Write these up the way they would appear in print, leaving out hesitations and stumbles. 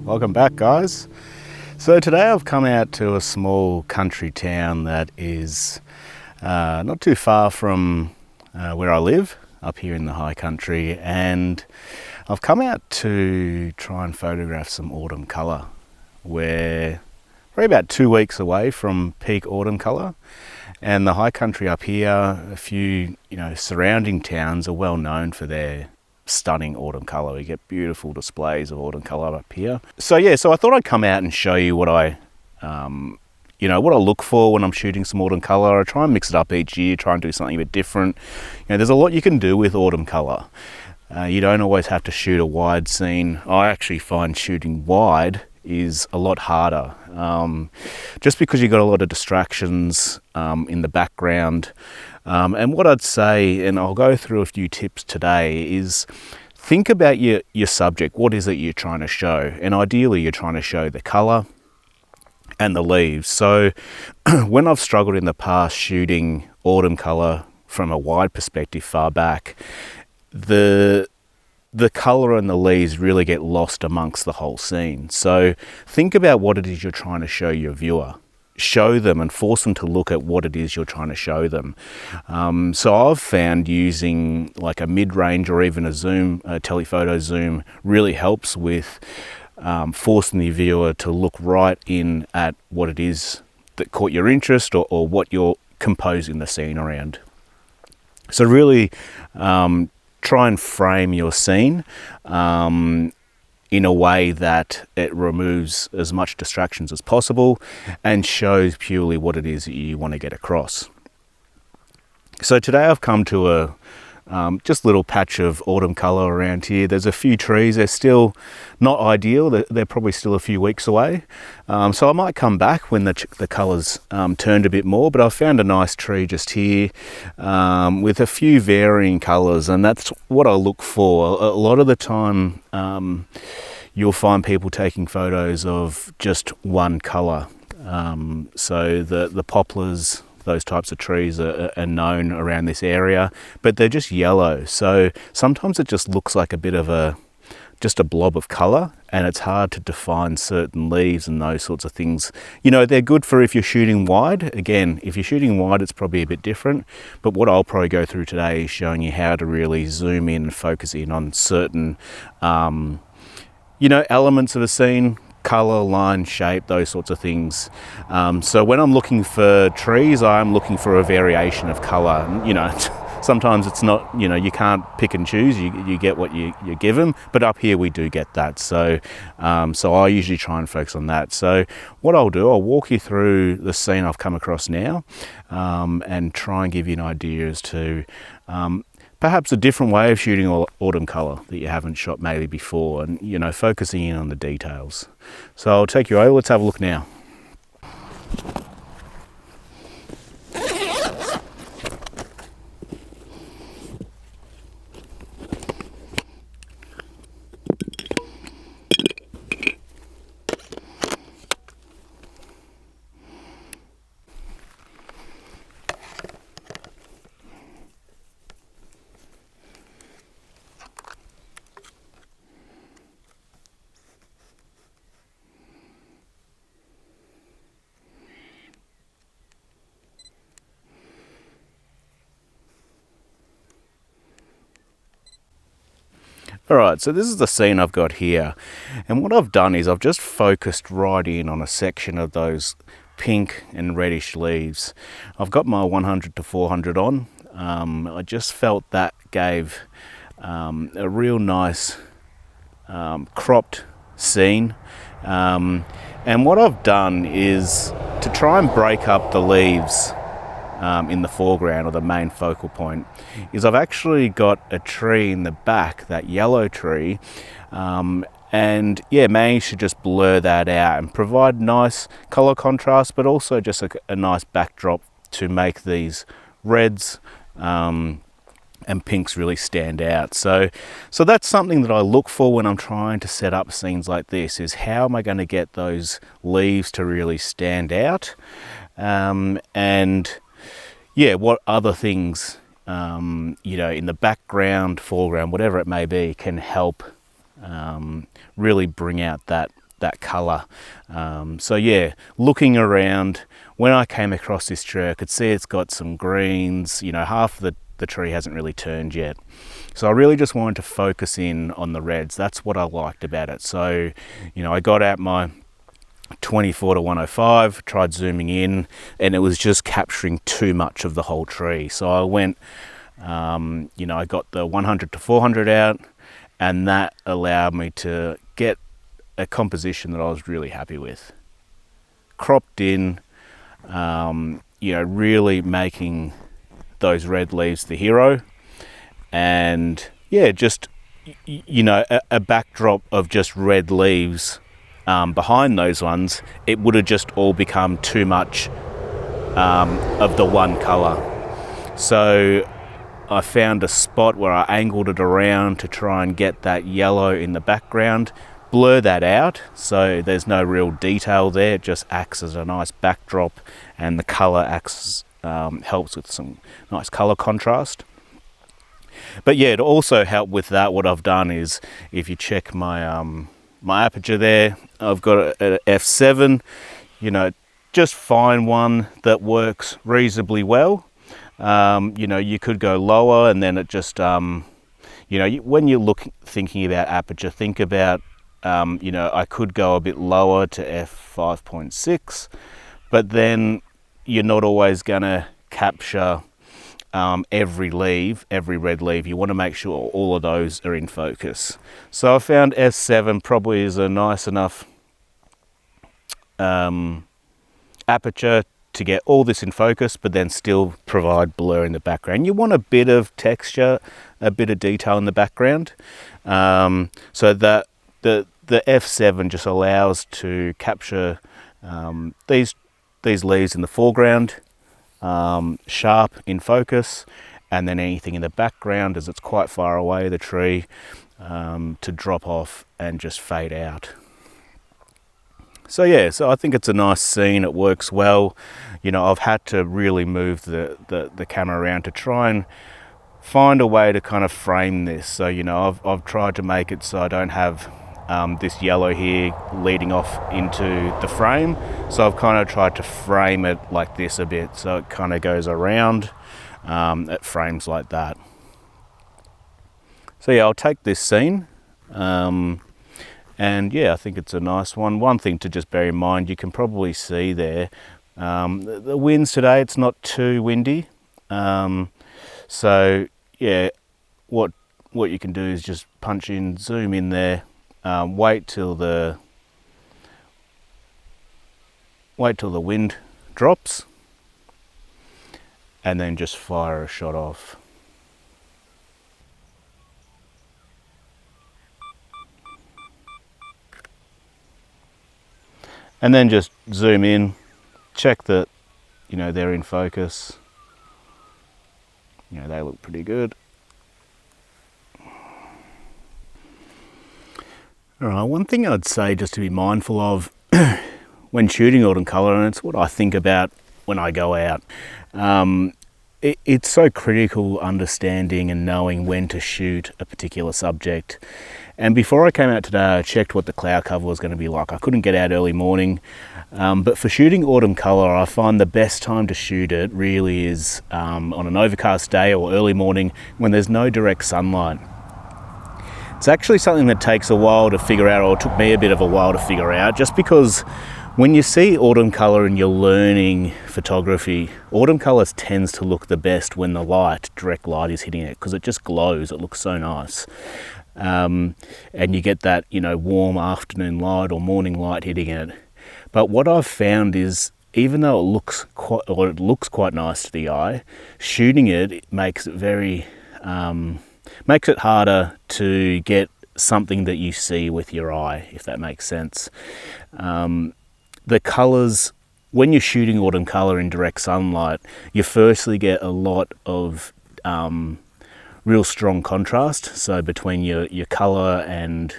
Welcome back, guys. So today I've come out to a small country town that is not too far from where I live, up here in the high country, and I've come out to try and photograph some autumn colour. We're probably about 2 weeks away from peak autumn colour, and the high country up here, a few surrounding towns are well known for their stunning autumn colour. We get beautiful displays of autumn colour up here. So I thought I'd come out and show you what I look for when I'm shooting some autumn colour. I try and mix it up each year, try and do something a bit different. There's a lot you can do with autumn colour. You don't always have to shoot a wide scene. I actually find shooting wide is a lot harder, just because you've got a lot of distractions in the background. And what I'd say, and I'll go through a few tips today, is think about your subject. What is it you're trying to show? And ideally you're trying to show the colour and the leaves. So when I've struggled in the past shooting autumn colour from a wide perspective far back, the colour and the leaves really get lost amongst the whole scene. So think about what it is you're trying to show your viewer. Show them and force them to look at what it is you're trying to show them. So I've found using like a mid-range or even a telephoto zoom really helps with forcing the viewer to look right in at what it is that caught your interest or what you're composing the scene around. So really try and frame your scene in a way that it removes as much distractions as possible and shows purely what it is that you want to get across. So today I've come to a just little patch of autumn colour around here. There's a few trees. They're still not ideal. They're probably still a few weeks away. So I might come back when the colours turned a bit more, but I've found a nice tree just here with a few varying colours, and that's what I look for. A lot of the time you'll find people taking photos of just one colour. So the poplars, those types of trees are known around this area, but they're just yellow. So sometimes it just looks like a bit of just a blob of colour, and it's hard to define certain leaves and those sorts of things. They're good for if you're shooting wide. Again, if you're shooting wide, it's probably a bit different, but what I'll probably go through today is showing you how to really zoom in and focus in on certain, elements of a scene, colour, line, shape, those sorts of things. So when I'm looking for trees, I'm looking for a variation of colour. sometimes it's not, you know, you can't pick and choose, you get what you're given, but up here we do get that. So so I usually try and focus on that. So what I'll do, I'll walk you through the scene I've come across now, and try and give you an idea as to perhaps a different way of shooting autumn colour that you haven't shot maybe before, and, you know, focusing in on the details. So I'll take you over, let's have a look now. Alright, so this is the scene I've got here, and what I've done is I've just focused right in on a section of those pink and reddish leaves. I've got my 100 to 400 on. I just felt that gave a real nice cropped scene, and what I've done is to try and break up the leaves in the foreground, or the main focal point, is I've actually got a tree in the back, that yellow tree, and yeah, managed to just blur that out and provide nice color contrast, but also just a nice backdrop to make these reds and pinks really stand out. So that's something that I look for when I'm trying to set up scenes like this, is how am I going to get those leaves to really stand out, and yeah, what other things, you know, in the background, foreground, whatever it may be, can help really bring out that colour. So yeah, looking around, when I came across this tree, I could see it's got some greens, you know, half of the tree hasn't really turned yet. So I really just wanted to focus in on the reds. That's what I liked about it. So, you know, I got out my 24 to 105, tried zooming in, and it was just capturing too much of the whole tree. So I went, you know, I got the 100 to 400 out, and that allowed me to get a composition that I was really happy with. Cropped in, you know, really making those red leaves the hero, and yeah, just, you know, a backdrop of just red leaves. Behind those ones, it would have just all become too much of the one colour. So I found a spot where I angled it around to try and get that yellow in the background, blur that out so there's no real detail there, it just acts as a nice backdrop, and the colour acts, helps with some nice colour contrast. But yeah, to also help with that, what I've done is, if you check my my aperture there, I've got an f7, you know, just find one that works reasonably well. You know, you could go lower, and then it just, you know, when you're thinking about aperture, think about, you know, I could go a bit lower to f5.6, but then you're not always gonna capture every leaf, every red leaf. You want to make sure all of those are in focus. So I found f7 probably is a nice enough aperture to get all this in focus, but then still provide blur in the background. You want a bit of texture, a bit of detail in the background, so that the f7 just allows to capture these leaves in the foreground, sharp in focus, and then anything in the background, as it's quite far away, the tree, to drop off and just fade out. So yeah, so I think it's a nice scene, it works well. You know, I've had to really move the camera around to try and find a way to kind of frame this. So, you know, I've tried to make it so I don't have this yellow here leading off into the frame. So I've kind of tried to frame it like this a bit, so it kind of goes around, it frames like that. So yeah, I'll take this scene, and yeah, I think it's a nice one. One thing to just bear in mind, you can probably see there, the winds today, it's not too windy. So yeah, what you can do is just punch in, zoom in there, wait till the wind drops, and then just fire a shot off. And then just zoom in, check that, you know, they're in focus. You know, they look pretty good. All right, one thing I'd say just to be mindful of when shooting autumn colour, and it's what I think about when I go out, it's so critical understanding and knowing when to shoot a particular subject. And before I came out today, I checked what the cloud cover was going to be like. I couldn't get out early morning, but for shooting autumn colour, I find the best time to shoot it really is on an overcast day or early morning when there's no direct sunlight. It's actually something that takes a while to figure out, or it took me a bit of a while to figure out, just because when you see autumn colour and you're learning photography, autumn colour tends to look the best when the direct light is hitting it, because it just glows, it looks so nice. And you get that, you know, warm afternoon light or morning light hitting it. But what I've found is, even though it looks quite nice to the eye, shooting it makes it makes it harder to get something that you see with your eye, if that makes sense. The colours, when you're shooting autumn colour in direct sunlight, you firstly get a lot of real strong contrast, so between your colour and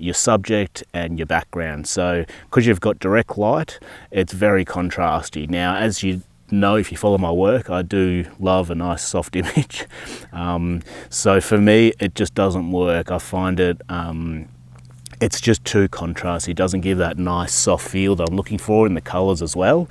your subject and your background. So because you've got direct light, it's very contrasty. Now, as you know, if you follow my work, I do love a nice soft image. So for me, it just doesn't work. I find it's just too contrasty. It doesn't give that nice soft feel that I'm looking for in the colours as well.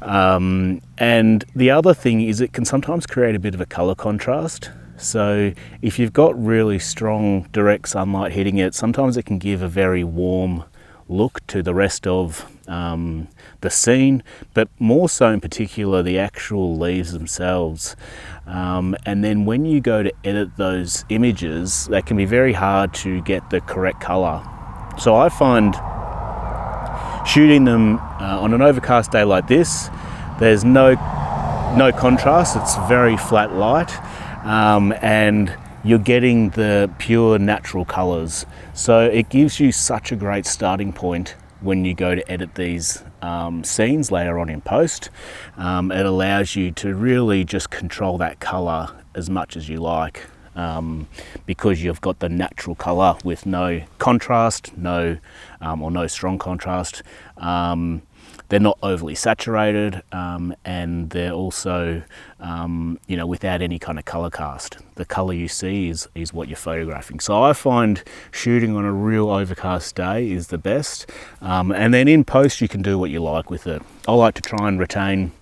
And the other thing is, it can sometimes create a bit of a colour contrast. So if you've got really strong direct sunlight hitting it, sometimes it can give a very warm look to the rest of the scene, but more so in particular the actual leaves themselves. And then when you go to edit those images, that can be very hard to get the correct colour. So I find shooting them on an overcast day like this, there's no contrast, it's very flat light, and you're getting the pure natural colours. So it gives you such a great starting point when you go to edit these scenes later on in post. It allows you to really just control that colour as much as you like, because you've got the natural colour with no contrast, or no strong contrast. They're not overly saturated, and they're also, you know, without any kind of colour cast. The colour you see is what you're photographing. So I find shooting on a real overcast day is the best. And then in post, you can do what you like with it. I like to try and retain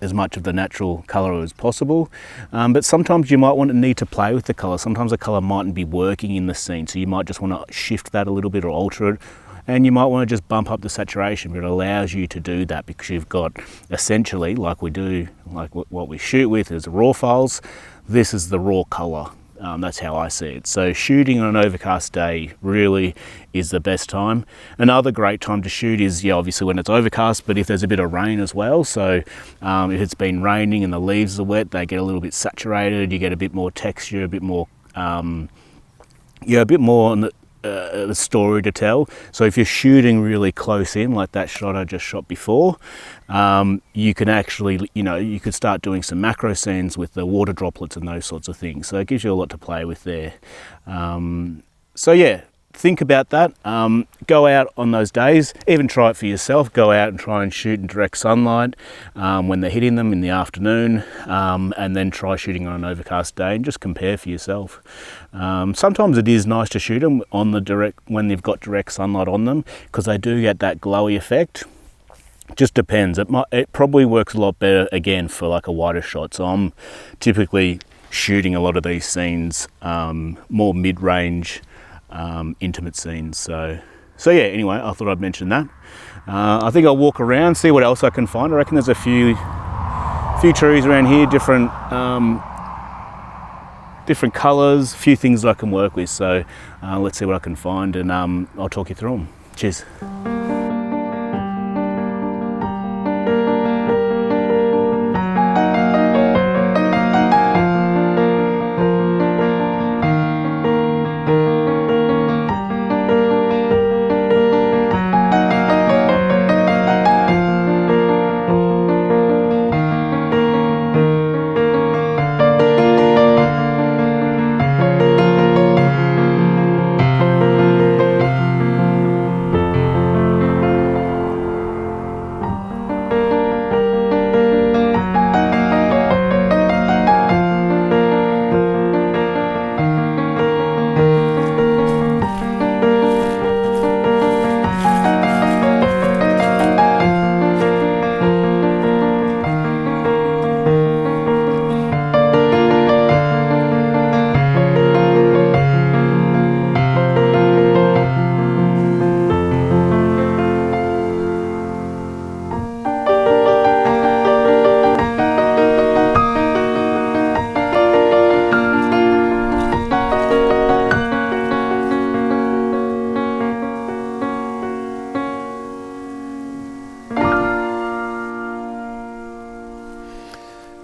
as much of the natural colour as possible, but sometimes you might need to play with the colour. Sometimes the colour mightn't be working in the scene, so you might just want to shift that a little bit or alter it. And you might want to just bump up the saturation, but it allows you to do that because you've got essentially, like what we shoot with is raw files. This is the raw colour. That's how I see it. So shooting on an overcast day really is the best time. Another great time to shoot is, obviously when it's overcast, but if there's a bit of rain as well. So if it's been raining and the leaves are wet, they get a little bit saturated. You get a bit more texture, a bit more, a bit more on the story to tell. So if you're shooting really close in, like that shot I just shot before, you can actually, you could start doing some macro scenes with the water droplets and those sorts of things. So it gives you a lot to play with there. So yeah, think about that. Go out on those days, even try it for yourself. Go out and try and shoot in direct sunlight when they're hitting them in the afternoon, and then try shooting on an overcast day and just compare for yourself. Sometimes it is nice to shoot them on when they've got direct sunlight on them, because they do get that glowy effect. Just depends. It probably works a lot better again for like a wider shot. So I'm typically shooting a lot of these scenes more mid-range, intimate scenes. So yeah, anyway, I thought I'd mention that. I think I'll walk around, see what else I can find. I reckon there's a few trees around here, different different colours, a few things that I can work with. So let's see what I can find, and I'll talk you through them. Cheers.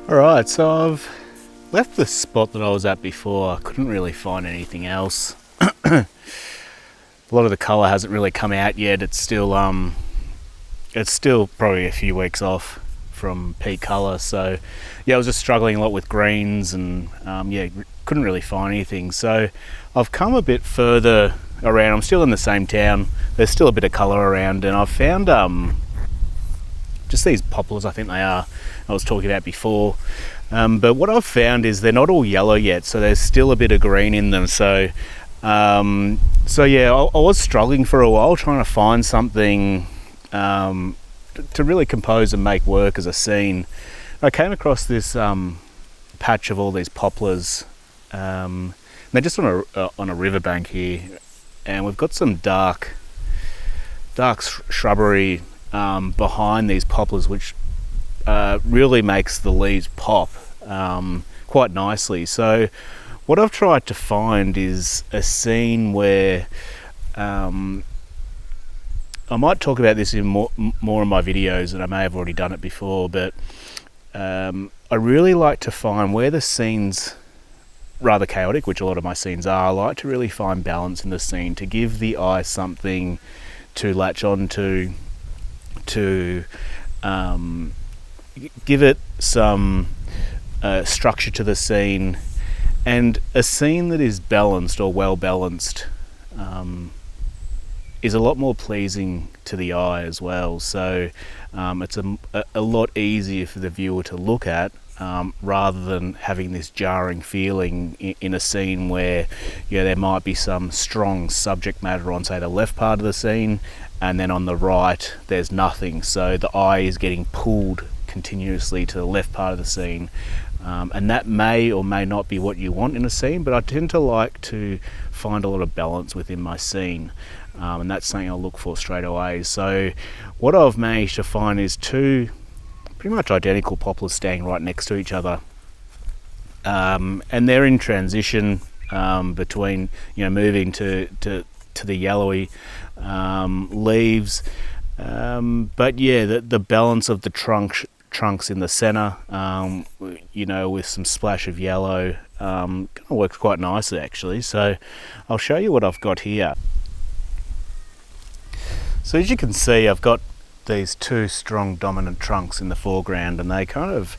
Alright, so I've left the spot that I was at before. I couldn't really find anything else. A lot of the colour hasn't really come out yet. It's still probably a few weeks off from peak colour. So yeah, I was just struggling a lot with greens, and yeah, couldn't really find anything. So I've come a bit further around. I'm still in the same town. There's still a bit of colour around, and I've found just these poplars, I think they are, I was talking about before. But what I've found is they're not all yellow yet, so there's still a bit of green in them. So yeah, I was struggling for a while trying to find something to really compose and make work as a scene. I came across this patch of all these poplars. They're just on a riverbank here, and we've got some dark shrubbery behind these poplars, which really makes the leaves pop quite nicely. So what I've tried to find is a scene where I might talk about this in more of my videos, and I may have already done it before, but I really like to find where the scene's rather chaotic, which a lot of my scenes are. I like to really find balance in the scene to give the eye something to latch on to give it some structure to the scene. And a scene that is balanced or well balanced is a lot more pleasing to the eye as well. So it's a lot easier for the viewer to look at, rather than having this jarring feeling in a scene where there might be some strong subject matter on, say, the left part of the scene, and then on the right there's nothing. So the eye is getting pulled continuously to the left part of the scene. And that may or may not be what you want in a scene, but I tend to like to find a lot of balance within my scene, and that's something I'll look for straight away. So what I've managed to find is two pretty much identical poplars standing right next to each other, and they're in transition between moving to the yellowy leaves, but yeah, the balance of the trunks in the center, with some splash of yellow, kind of works quite nicely actually. So I'll show you what I've got here. So as you can see, I've got these two strong dominant trunks in the foreground, and they kind of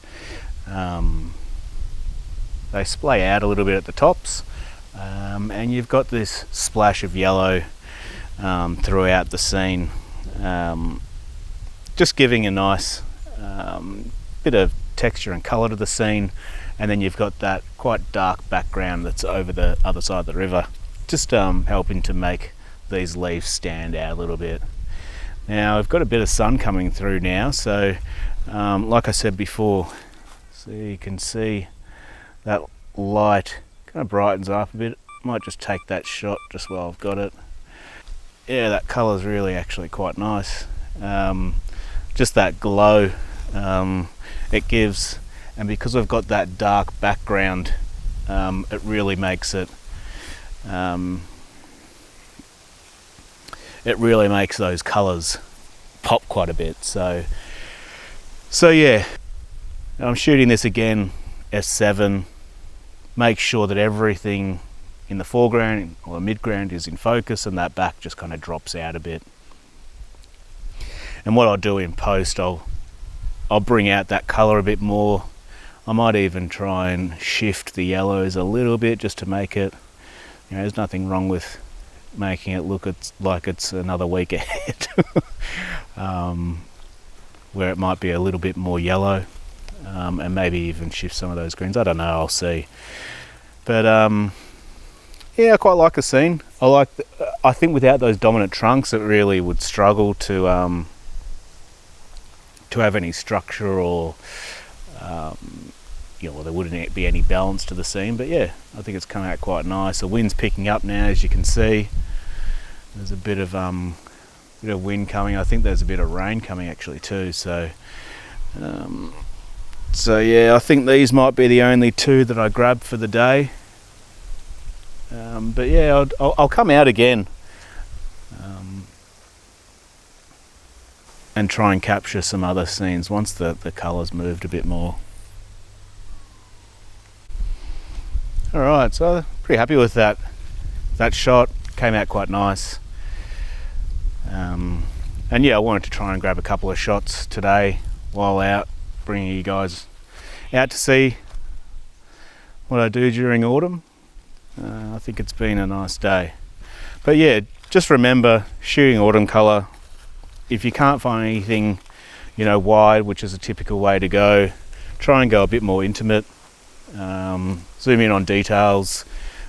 they splay out a little bit at the tops, and you've got this splash of yellow throughout the scene, just giving a nice bit of texture and colour to the scene. And then you've got that quite dark background that's over the other side of the river, just helping to make these leaves stand out a little bit. Now I've got a bit of sun coming through now, so like I said before, so you can see that light kind of brightens up a bit. Might just take that shot just while I've got it. Yeah, that colour is really actually quite nice. Just that glow it gives, and because I've got that dark background it really makes it makes those colours pop quite a bit. So yeah, I'm shooting this again f7. Make sure that everything in the foreground or midground is in focus, and that back just kind of drops out a bit. And what I'll do in post, I'll bring out that colour a bit more. I might even try and shift the yellows a little bit just to make it, you know, there's nothing wrong with making it look like it's another week ahead. Where it might be a little bit more yellow, and maybe even shift some of those greens. I don't know, I'll see. But yeah, I quite like the scene. I think without those dominant trunks, it really would struggle to have any structure, or you know, there wouldn't be any balance to the scene. But yeah, I think it's come out quite nice. The wind's picking up now, as you can see. There's a bit of wind coming. I think there's a bit of rain coming actually too. So yeah, I think these might be the only two that I grabbed for the day. But yeah, I'll come out again and try and capture some other scenes once the colours moved a bit more. Alright, so pretty happy with that shot. Came out quite nice. And yeah, I wanted to try and grab a couple of shots today while out, bringing you guys out to see what I do during autumn. I think it's been a nice day. But yeah, just remember, shooting autumn colour, if you can't find anything, you know, wide, which is a typical way to go, try and go a bit more intimate. Zoom in on details,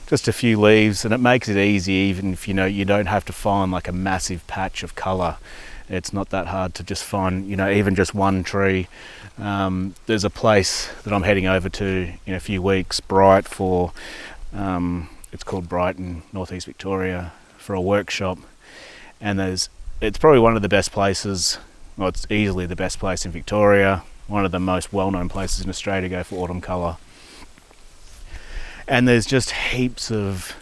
just a few leaves, and it makes it easy, even if you know you don't have to find like a massive patch of colour. It's not that hard to just find, you know, even just one tree. There's a place that I'm heading over to in a few weeks, Bright, for it's called Bright in northeast Victoria, for a workshop, and it's probably one of the best places, well, it's easily the best place in Victoria, one of the most well-known places in Australia to go for autumn colour. And there's just heaps of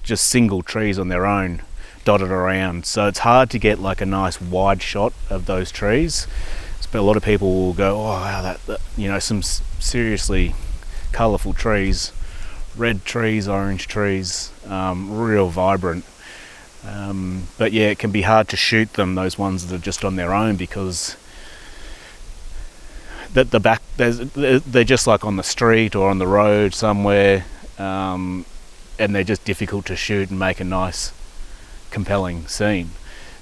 just single trees on their own dotted around, so it's hard to get like a nice wide shot of those trees. But a lot of people will go, oh wow, that you know, some seriously colourful trees, red trees, orange trees, real vibrant. But yeah, it can be hard to shoot them, those ones that are just on their own, because the back, they're just like on the street or on the road somewhere, and they're just difficult to shoot and make a nice, compelling scene.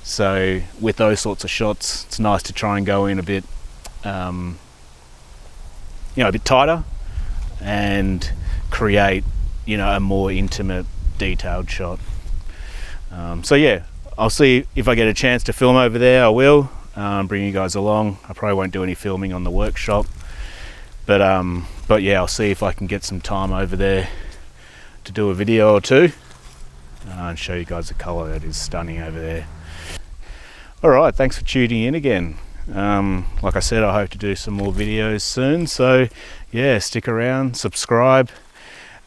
So with those sorts of shots, it's nice to try and go in a bit, you know, a bit tighter, and create, you know, a more intimate, detailed shot. So yeah, I'll see if I get a chance to film over there. I will bring you guys along. I probably won't do any filming on the workshop, but yeah, I'll see if I can get some time over there to do a video or two and show you guys the colour. That is stunning over there. Alright, thanks for tuning in again. Like I said, I hope to do some more videos soon, so yeah, stick around, subscribe,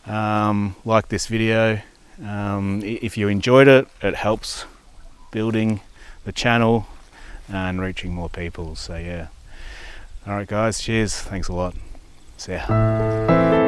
like this video. If you enjoyed it, it helps building the channel and reaching more people, so yeah. Alright guys, cheers, thanks a lot, see ya.